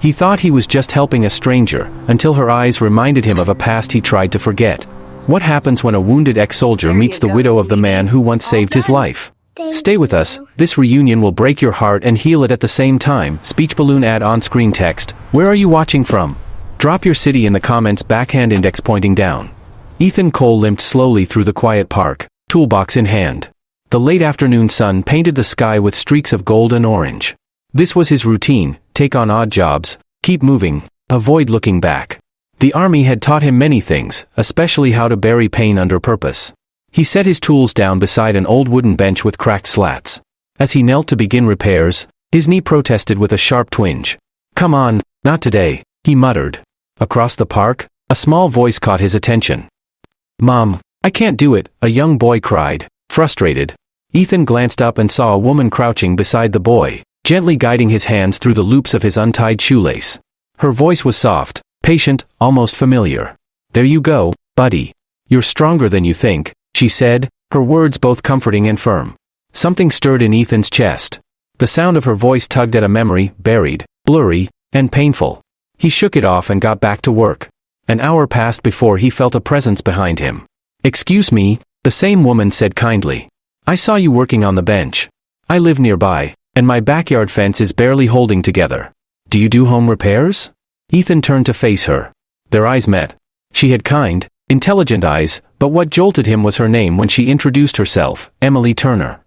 He thought he was just helping a stranger, until her eyes reminded him of a past he tried to forget. What happens when a wounded ex-soldier meets the widow of the man who once saved his life? Stay with us, this reunion will break your heart and heal it at the same time. Speech balloon ad on-screen text. Where are you watching from? Drop your city in the comments. Backhand index pointing down. Ethan Cole limped slowly through the quiet park, toolbox in hand. The late afternoon sun painted the sky with streaks of gold and orange. This was his routine: take on odd jobs, keep moving, avoid looking back. The army had taught him many things, especially how to bury pain under purpose. He set his tools down beside an old wooden bench with cracked slats. As he knelt to begin repairs, his knee protested with a sharp twinge. "Come on, not today," he muttered. Across the park, a small voice caught his attention. "Mom, I can't do it," a young boy cried, frustrated. Ethan glanced up and saw a woman crouching beside the boy, gently guiding his hands through the loops of his untied shoelace. Her voice was soft, patient, almost familiar. "There you go, buddy. You're stronger than you think," she said, her words both comforting and firm. Something stirred in Ethan's chest. The sound of her voice tugged at a memory, buried, blurry, and painful. He shook it off and got back to work. An hour passed before he felt a presence behind him. "Excuse me," the same woman said kindly. "I saw you working on the bench. I live nearby, and my backyard fence is barely holding together. Do you do home repairs?" Ethan turned to face her. Their eyes met. She had kind, intelligent eyes, but what jolted him was her name when she introduced herself, Emily Turner.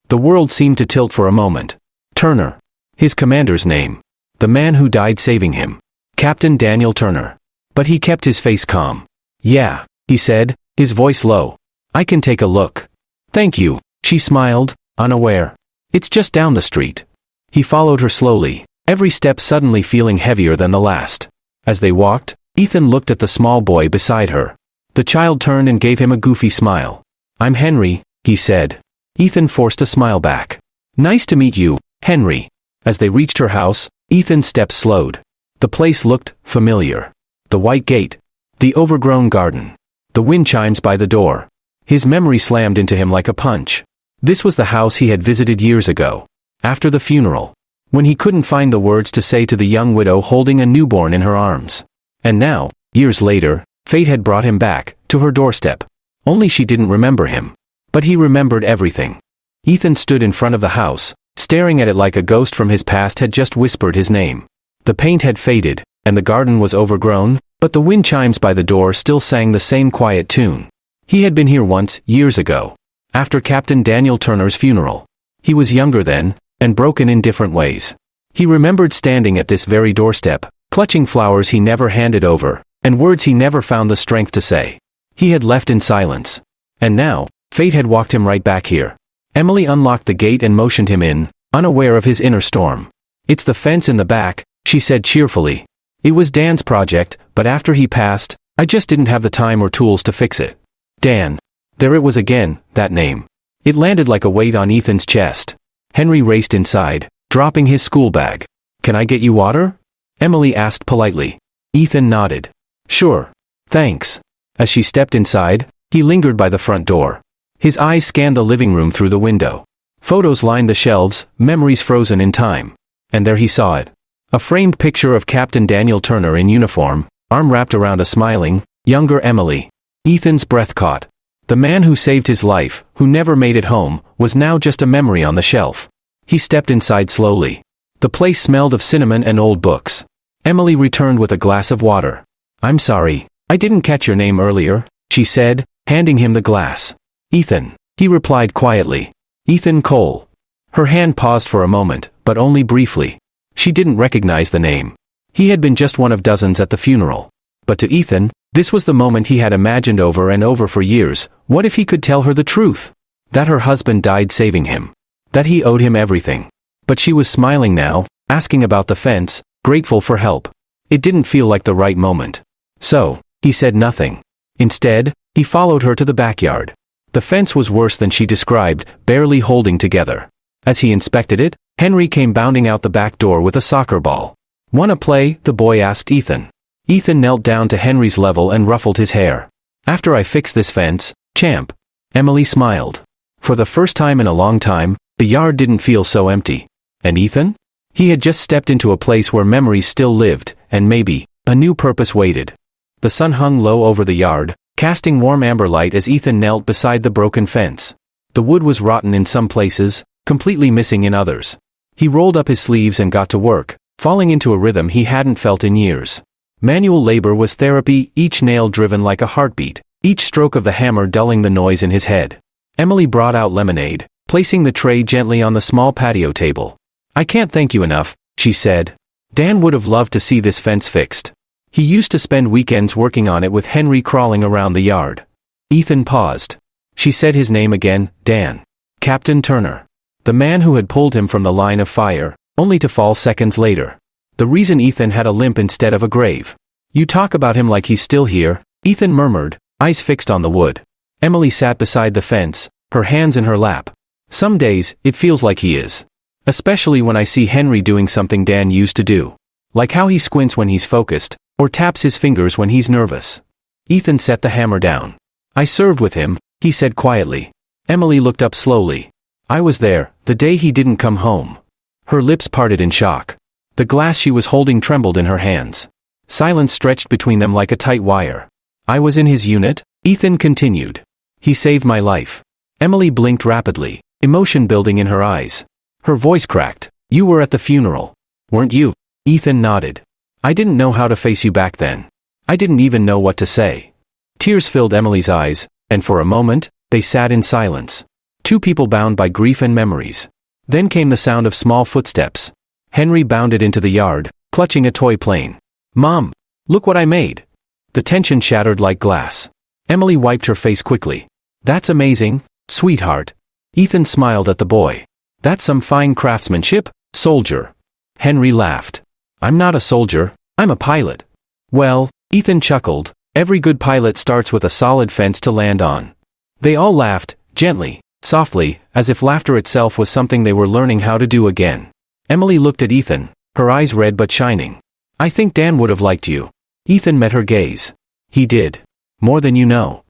The world seemed to tilt for a moment. Turner. His commander's name. The man who died saving him. Captain Daniel Turner. But he kept his face calm. "Yeah," he said, his voice low. "I can take a look." "Thank you," she smiled, unaware. "It's just down the street." He followed her slowly, every step suddenly feeling heavier than the last. As they walked, Ethan looked at the small boy beside her. The child turned and gave him a goofy smile. "I'm Henry," he said. Ethan forced a smile back. "Nice to meet you, Henry." As they reached her house, Ethan's steps slowed. The place looked familiar. The white gate. The overgrown garden. The wind chimes by the door. His memory slammed into him like a punch. This was the house he had visited years ago. After the funeral. When he couldn't find the words to say to the young widow holding a newborn in her arms. And now, years later, fate had brought him back, to her doorstep. Only she didn't remember him. But he remembered everything. Ethan stood in front of the house, staring at it like a ghost from his past had just whispered his name. The paint had faded, and the garden was overgrown, but the wind chimes by the door still sang the same quiet tune. He had been here once, years ago. After Captain Daniel Turner's funeral. He was younger then, and broken in different ways. He remembered standing at this very doorstep, clutching flowers he never handed over, and words he never found the strength to say. He had left in silence. And now, fate had walked him right back here. Emily unlocked the gate and motioned him in, unaware of his inner storm. "It's the fence in the back," she said cheerfully. "It was Dan's project, but after he passed, I just didn't have the time or tools to fix it." Dan. There it was again, that name. It landed like a weight on Ethan's chest. Henry raced inside, dropping his school bag. "Can I get you water?" Emily asked politely. Ethan nodded. "Sure. Thanks." As she stepped inside, he lingered by the front door. His eyes scanned the living room through the window. Photos lined the shelves, memories frozen in time. And there he saw it. A framed picture of Captain Daniel Turner in uniform, arm wrapped around a smiling, younger Emily. Ethan's breath caught. The man who saved his life, who never made it home, was now just a memory on the shelf. He stepped inside slowly. The place smelled of cinnamon and old books. Emily returned with a glass of water. "I'm sorry, I didn't catch your name earlier," she said, handing him the glass. "Ethan," he replied quietly. "Ethan Cole." Her hand paused for a moment, but only briefly. She didn't recognize the name. He had been just one of dozens at the funeral. But to Ethan, this was the moment he had imagined over and over for years. What if he could tell her the truth? That her husband died saving him. That he owed him everything. But she was smiling now, asking about the fence, grateful for help. It didn't feel like the right moment. So, he said nothing. Instead, he followed her to the backyard. The fence was worse than she described, barely holding together. As he inspected it, Henry came bounding out the back door with a soccer ball. "Wanna play?" the boy asked Ethan. Ethan knelt down to Henry's level and ruffled his hair. "After I fix this fence, champ." Emily smiled. For the first time in a long time, the yard didn't feel so empty. "And Ethan?" He had just stepped into a place where memories still lived, and maybe a new purpose waited. The sun hung low over the yard, casting warm amber light as Ethan knelt beside the broken fence. The wood was rotten in some places, completely missing in others. He rolled up his sleeves and got to work, falling into a rhythm he hadn't felt in years. Manual labor was therapy, each nail driven like a heartbeat, each stroke of the hammer dulling the noise in his head. Emily brought out lemonade, placing the tray gently on the small patio table. "I can't thank you enough," she said. "Dan would have loved to see this fence fixed. He used to spend weekends working on it with Henry crawling around the yard." Ethan paused. She said his name again, Dan. Captain Turner. The man who had pulled him from the line of fire, only to fall seconds later. The reason Ethan had a limp instead of a grave. "You talk about him like he's still here," Ethan murmured, eyes fixed on the wood. Emily sat beside the fence, her hands in her lap. "Some days, it feels like he is. Especially when I see Henry doing something Dan used to do. Like how he squints when he's focused, or taps his fingers when he's nervous." Ethan set the hammer down. "I served with him," he said quietly. Emily looked up slowly. "I was there, the day he didn't come home." Her lips parted in shock. The glass she was holding trembled in her hands. Silence stretched between them like a tight wire. "I was in his unit," Ethan continued. "He saved my life." Emily blinked rapidly, emotion building in her eyes. Her voice cracked. "You were at the funeral, weren't you?" Ethan nodded. "I didn't know how to face you back then. I didn't even know what to say." Tears filled Emily's eyes, and for a moment, they sat in silence. Two people bound by grief and memories. Then came the sound of small footsteps. Henry bounded into the yard, clutching a toy plane. "Mom, look what I made." The tension shattered like glass. Emily wiped her face quickly. "That's amazing, sweetheart." Ethan smiled at the boy. "That's some fine craftsmanship, soldier." Henry laughed. "I'm not a soldier, I'm a pilot." "Well," Ethan chuckled, "every good pilot starts with a solid fence to land on." They all laughed, gently, softly, as if laughter itself was something they were learning how to do again. Emily looked at Ethan, her eyes red but shining. "I think Dan would have liked you." Ethan met her gaze. "He did. More than you know."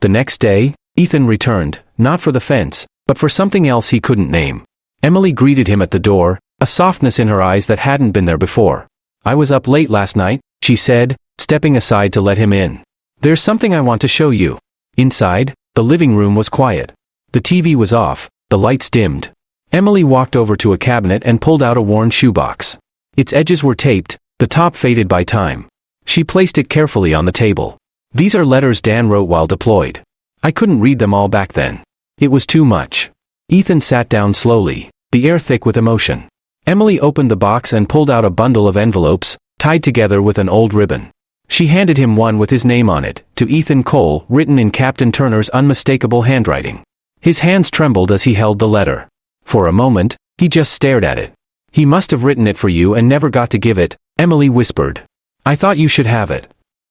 The next day, Ethan returned, not for the fence, but for something else he couldn't name. Emily greeted him at the door, a softness in her eyes that hadn't been there before. "I was up late last night," she said, stepping aside to let him in. "There's something I want to show you." Inside, the living room was quiet. The TV was off, the lights dimmed. Emily walked over to a cabinet and pulled out a worn shoebox. Its edges were taped, the top faded by time. She placed it carefully on the table. "These are letters Dan wrote while deployed. I couldn't read them all back then. It was too much." Ethan sat down slowly, the air thick with emotion. Emily opened the box and pulled out a bundle of envelopes, tied together with an old ribbon. She handed him one with his name on it, to Ethan Cole, written in Captain Turner's unmistakable handwriting. His hands trembled as he held the letter. For a moment, he just stared at it. "He must have written it for you and never got to give it," Emily whispered. "I thought you should have it."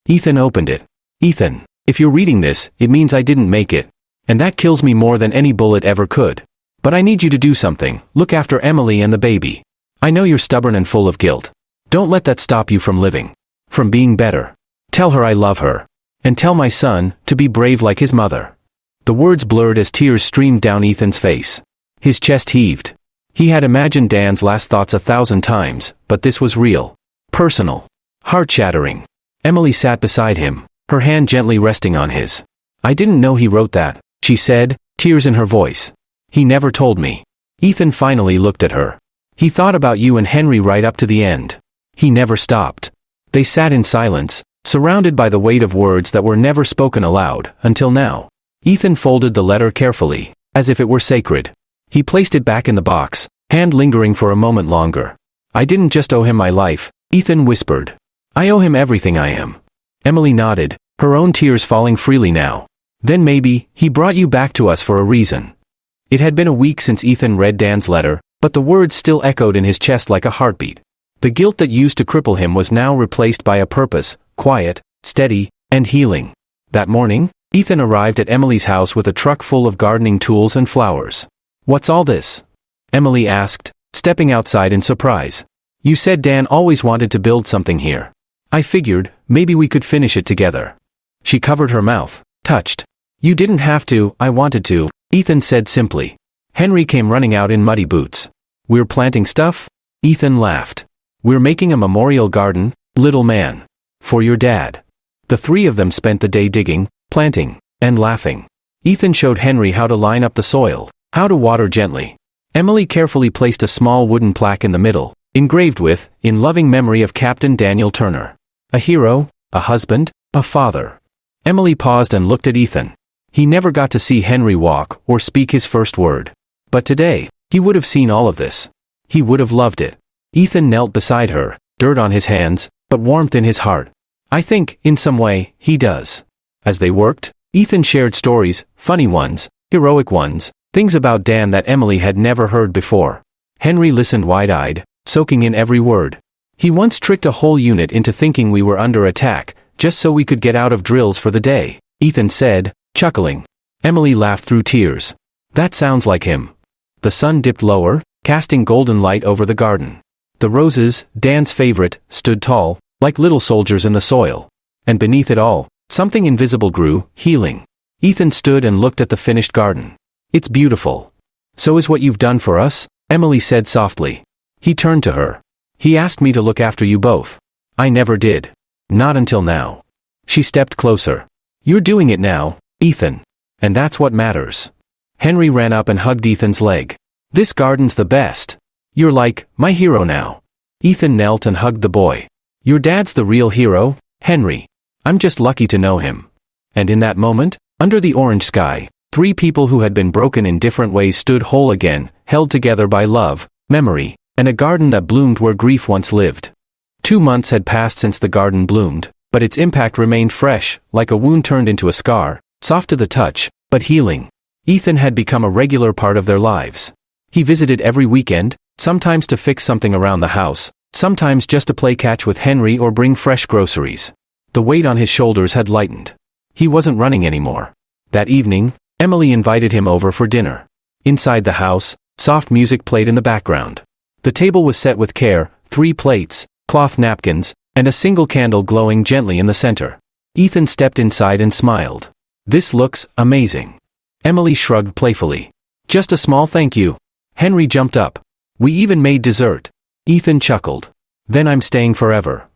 Ethan opened it. "Ethan, if you're reading this, it means I didn't make it. And that kills me more than any bullet ever could. But I need you to do something, look after Emily and the baby. I know you're stubborn and full of guilt. Don't let that stop you from living. From being better. Tell her I love her. And tell my son to be brave like his mother." The words blurred as tears streamed down Ethan's face. His chest heaved. He had imagined Dan's last thoughts 1,000 times, but this was real. Personal. Heart-shattering. Emily sat beside him, her hand gently resting on his. "I didn't know he wrote that," she said, tears in her voice. "He never told me." Ethan finally looked at her. "He thought about you and Henry right up to the end. He never stopped." They sat in silence, surrounded by the weight of words that were never spoken aloud, until now. Ethan folded the letter carefully, as if it were sacred. He placed it back in the box, hand lingering for a moment longer. "I didn't just owe him my life," Ethan whispered. "I owe him everything I am." Emily nodded, her own tears falling freely now. "Then maybe, he brought you back to us for a reason." It had been a week since Ethan read Dan's letter, but the words still echoed in his chest like a heartbeat. The guilt that used to cripple him was now replaced by a purpose, quiet, steady, and healing. That morning, Ethan arrived at Emily's house with a truck full of gardening tools and flowers. "What's all this?" Emily asked, stepping outside in surprise. "You said Dan always wanted to build something here. I figured, maybe we could finish it together." She covered her mouth, touched. "You didn't have to, I wanted to," Ethan said simply. Henry came running out in muddy boots. "We're planting stuff?" Ethan laughed. "We're making a memorial garden, little man. For your dad." The three of them spent the day digging, planting, and laughing. Ethan showed Henry how to line up the soil, how to water gently. Emily carefully placed a small wooden plaque in the middle, engraved with, "In loving memory of Captain Daniel Turner. A hero, a husband, a father." Emily paused and looked at Ethan. He never got to see Henry walk or speak his first word. But today, he would have seen all of this. He would have loved it. Ethan knelt beside her, dirt on his hands, but warmth in his heart. I think, in some way, he does. As they worked, Ethan shared stories, funny ones, heroic ones, things about Dan that Emily had never heard before. Henry listened wide-eyed, soaking in every word. "He once tricked a whole unit into thinking we were under attack, just so we could get out of drills for the day," Ethan said, chuckling. Emily laughed through tears. "That sounds like him." The sun dipped lower, casting golden light over the garden. The roses, Dan's favorite, stood tall, like little soldiers in the soil. And beneath it all, something invisible grew, healing. Ethan stood and looked at the finished garden. "It's beautiful." "So is what you've done for us," Emily said softly. He turned to her. "He asked me to look after you both. I never did. Not until now." She stepped closer. "You're doing it now, Ethan. And that's what matters." Henry ran up and hugged Ethan's leg. "This garden's the best. You're like, my hero now." Ethan knelt and hugged the boy. "Your dad's the real hero, Henry. I'm just lucky to know him." And in that moment, under the orange sky, three people who had been broken in different ways stood whole again, held together by love, memory, and a garden that bloomed where grief once lived. 2 months had passed since the garden bloomed, but its impact remained fresh, like a wound turned into a scar, soft to the touch, but healing. Ethan had become a regular part of their lives. He visited every weekend, sometimes to fix something around the house, sometimes just to play catch with Henry or bring fresh groceries. The weight on his shoulders had lightened. He wasn't running anymore. That evening, Emily invited him over for dinner. Inside the house, soft music played in the background. The table was set with care, 3 plates, cloth napkins, and a single candle glowing gently in the center. Ethan stepped inside and smiled. "This looks amazing." Emily shrugged playfully. "Just a small thank you." Henry jumped up. "We even made dessert." Ethan chuckled. "Then I'm staying forever."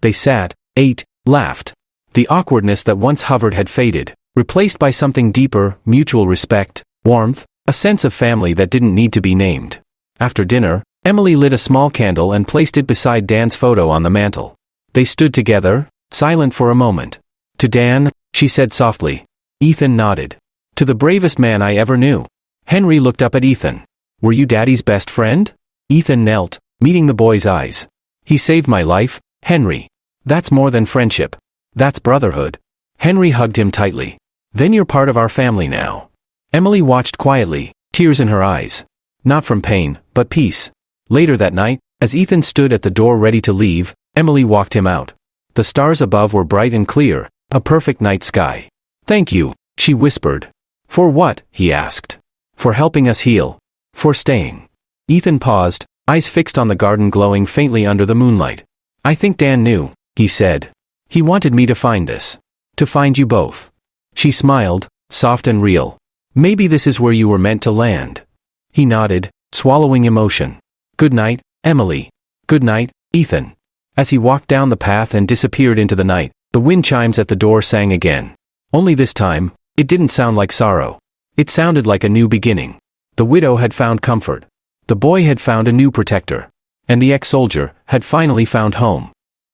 They sat, ate, laughed. The awkwardness that once hovered had faded, replaced by something deeper, mutual respect, warmth, a sense of family that didn't need to be named. After dinner, Emily lit a small candle and placed it beside Dan's photo on the mantel. They stood together, silent for a moment. "To Dan," she said softly. Ethan nodded. "To the bravest man I ever knew." Henry looked up at Ethan. "Were you Daddy's best friend?" Ethan knelt, meeting the boy's eyes. "He saved my life, Henry. That's more than friendship. That's brotherhood." Henry hugged him tightly. "Then you're part of our family now." Emily watched quietly, tears in her eyes. Not from pain, but peace. Later that night, as Ethan stood at the door ready to leave, Emily walked him out. The stars above were bright and clear, a perfect night sky. "Thank you," she whispered. "For what?" he asked. "For helping us heal. For staying." Ethan paused, eyes fixed on the garden glowing faintly under the moonlight. "I think Dan knew," he said. "He wanted me to find this. To find you both." She smiled, soft and real. "Maybe this is where you were meant to land." He nodded, swallowing emotion. "Good night, Emily. Good night, Ethan." As he walked down the path and disappeared into the night, the wind chimes at the door sang again. Only this time, it didn't sound like sorrow. It sounded like a new beginning. The widow had found comfort. The boy had found a new protector. And the ex-soldier had finally found home.